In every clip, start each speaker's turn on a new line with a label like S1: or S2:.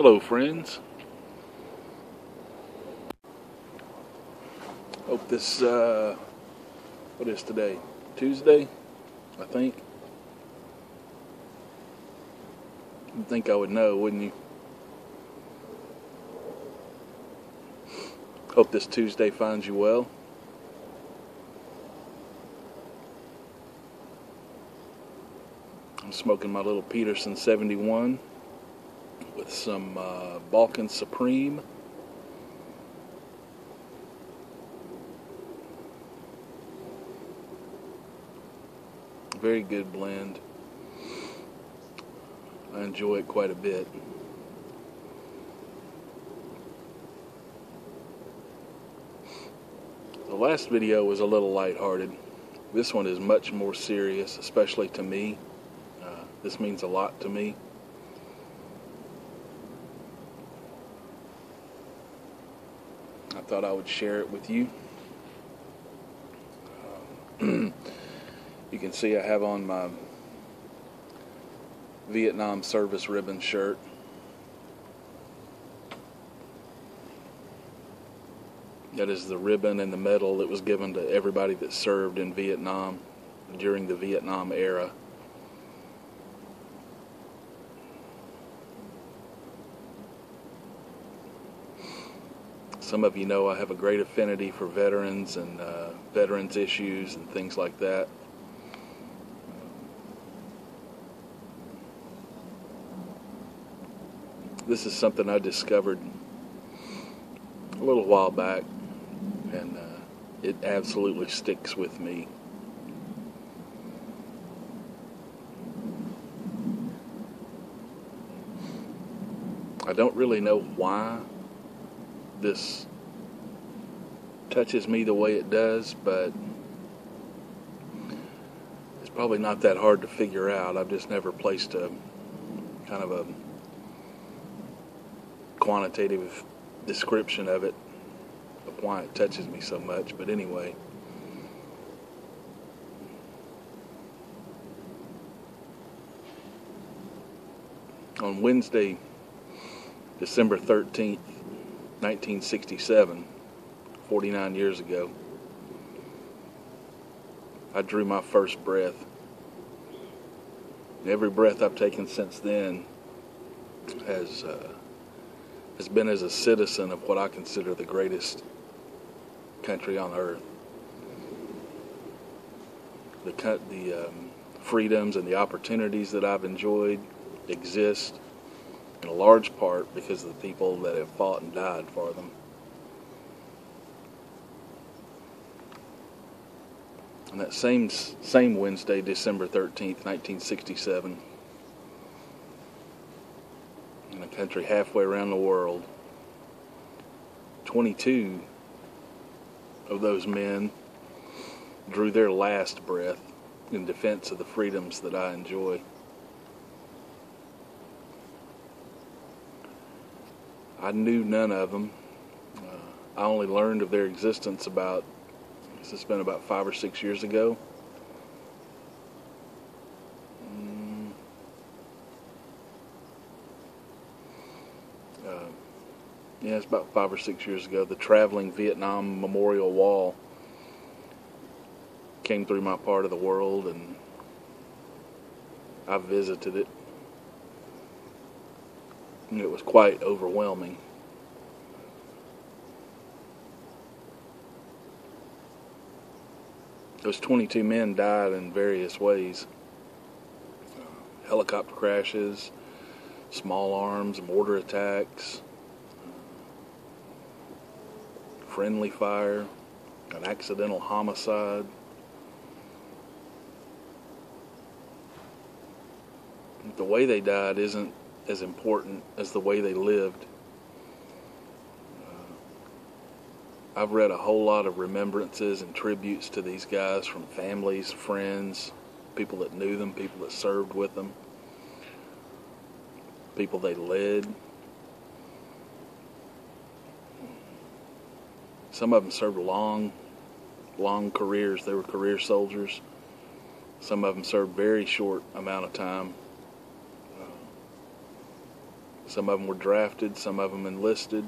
S1: Hello, friends. Hope this, what is today? Tuesday, I think. You'd think I would know, wouldn't you? Hope this Tuesday finds you well. I'm smoking my little Peterson 71 with some Balkan Supreme. Very good blend. I enjoy it quite a bit. The last video was a little lighthearted. This one is much more serious, especially to me. This means a lot to me. I thought I would share it with you. You can see I have on my Vietnam service ribbon shirt. That is the ribbon and the medal that was given to everybody that served in Vietnam during the Vietnam era. Some of you know I have a great affinity for veterans and veterans issues and things like that. This is something I discovered a little while back, and it absolutely sticks with me. I don't really know why this touches me the way it does, but it's probably not that hard to figure out. I've just never placed a kind of a quantitative description of it, of why it touches me so much. But anyway, on Wednesday, December 13th, 1967, 49 years ago, I drew my first breath. And every breath I've taken since then has been as a citizen of what I consider the greatest country on earth. The freedoms and the opportunities that I've enjoyed exist in a large part because of the people that have fought and died for them. On that same Wednesday, December 13th, 1967, in a country halfway around the world, 22 of those men drew their last breath in defense of the freedoms that I enjoy. I knew none of them. I only learned of their existence about, it's been about 5 or 6 years ago. Yeah, it's about 5 or 6 years ago. The traveling Vietnam Memorial Wall came through my part of the world, and I visited it. And it was quite overwhelming. Those 22 men died in various ways. Helicopter crashes, small arms, mortar attacks, friendly fire, an accidental homicide. The way they died isn't as important as the way they lived. I've read a whole lot of remembrances and tributes to these guys from families, friends, people that knew them, people that served with them, people they led. Some of them served long careers. They were career soldiers. Some of them served very short amount of time. Some of them were drafted, some of them enlisted.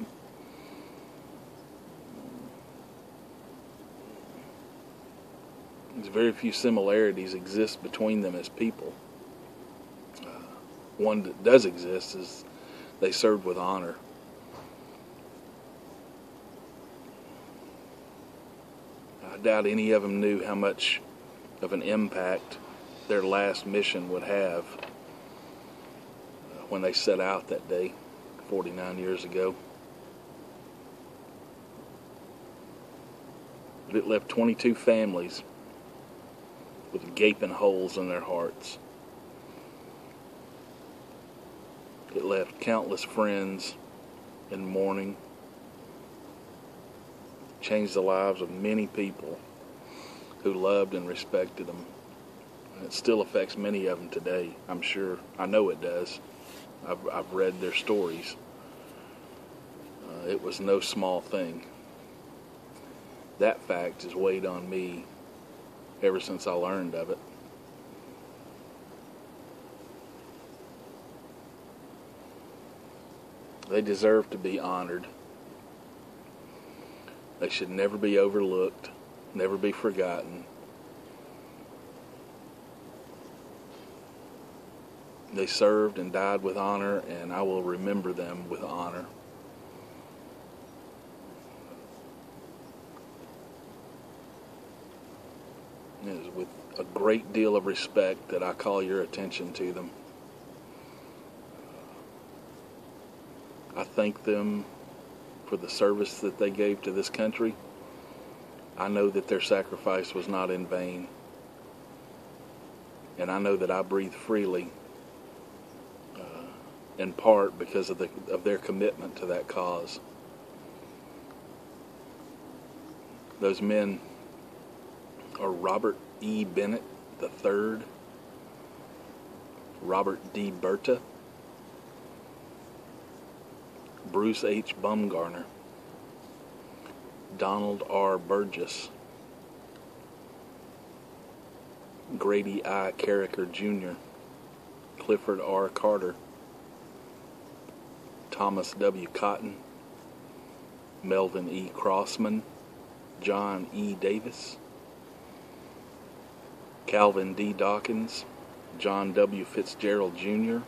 S1: There's very few similarities exist between them as people. One that does exist is they served with honor. I doubt any of them knew how much of an impact their last mission would have when they set out that day 49 years ago. But it left 22 families with gaping holes in their hearts. It left countless friends in mourning. Changed the lives of many people who loved and respected them. And it still affects many of them today, I'm sure. I know it does. I've read their stories. It was no small thing. That fact has weighed on me ever since I learned of it. They deserve to be honored. They should never be overlooked, never be forgotten. They served and died with honor, and I will remember them with honor. It is with a great deal of respect that I call your attention to them. I thank them for the service that they gave to this country. I know that their sacrifice was not in vain. And I know that I breathe freely, in part because of their commitment to that cause. Those men are Robert E. Bennett III, Robert D. Berta, Bruce H. Bumgarner, Donald R. Burgess, Grady I. Carricker Jr., Clifford R. Carter, Thomas W. Cotton, Melvin E. Crossman, John E. Davis, Calvin D. Dawkins, John W. Fitzgerald Jr.,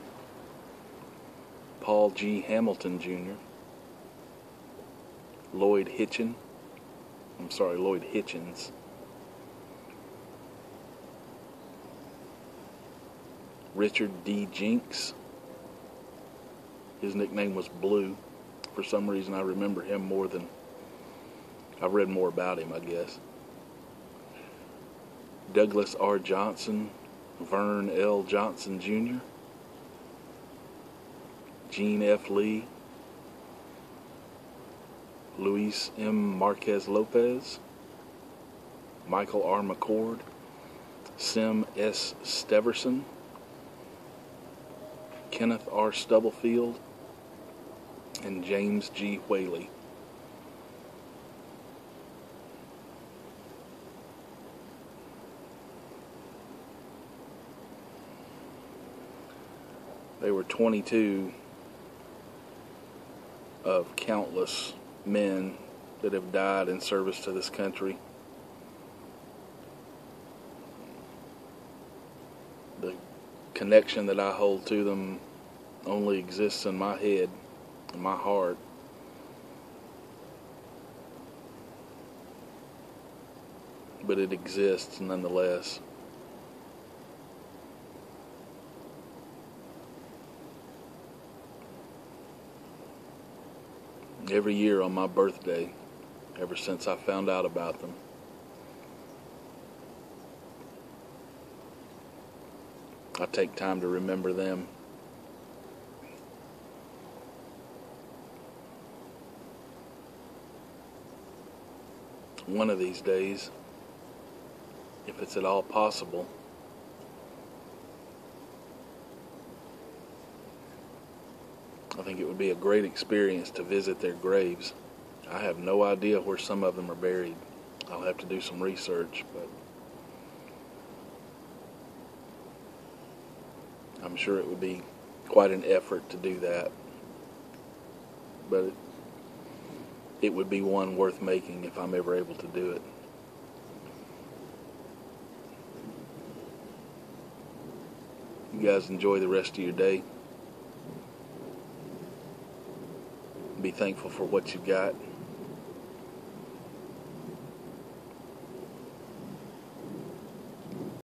S1: Paul G. Hamilton Jr., Lloyd Hitchens, Richard D. Jinks. His nickname was Blue. For some reason I remember him more than I've read more about him, I guess. Douglas R. Johnson, Vern L. Johnson Jr., Gene F. Lee, Luis M. Marquez Lopez, Michael R. McCord, Sim S. Steverson, Kenneth R. Stubblefield, and James G. Whaley. They were 22 of countless men that have died in service to this country. The connection that I hold to them only exists in my head, in my heart. But it exists nonetheless. Every year on my birthday, ever since I found out about them, I take time to remember them. One of these days, if it's at all possible, I think it would be a great experience to visit their graves. I have no idea where some of them are buried. I'll have to do some research, but I'm sure it would be quite an effort to do that. but it would be one worth making if I'm ever able to do it. You guys enjoy the rest of your day. Be thankful for what you've got.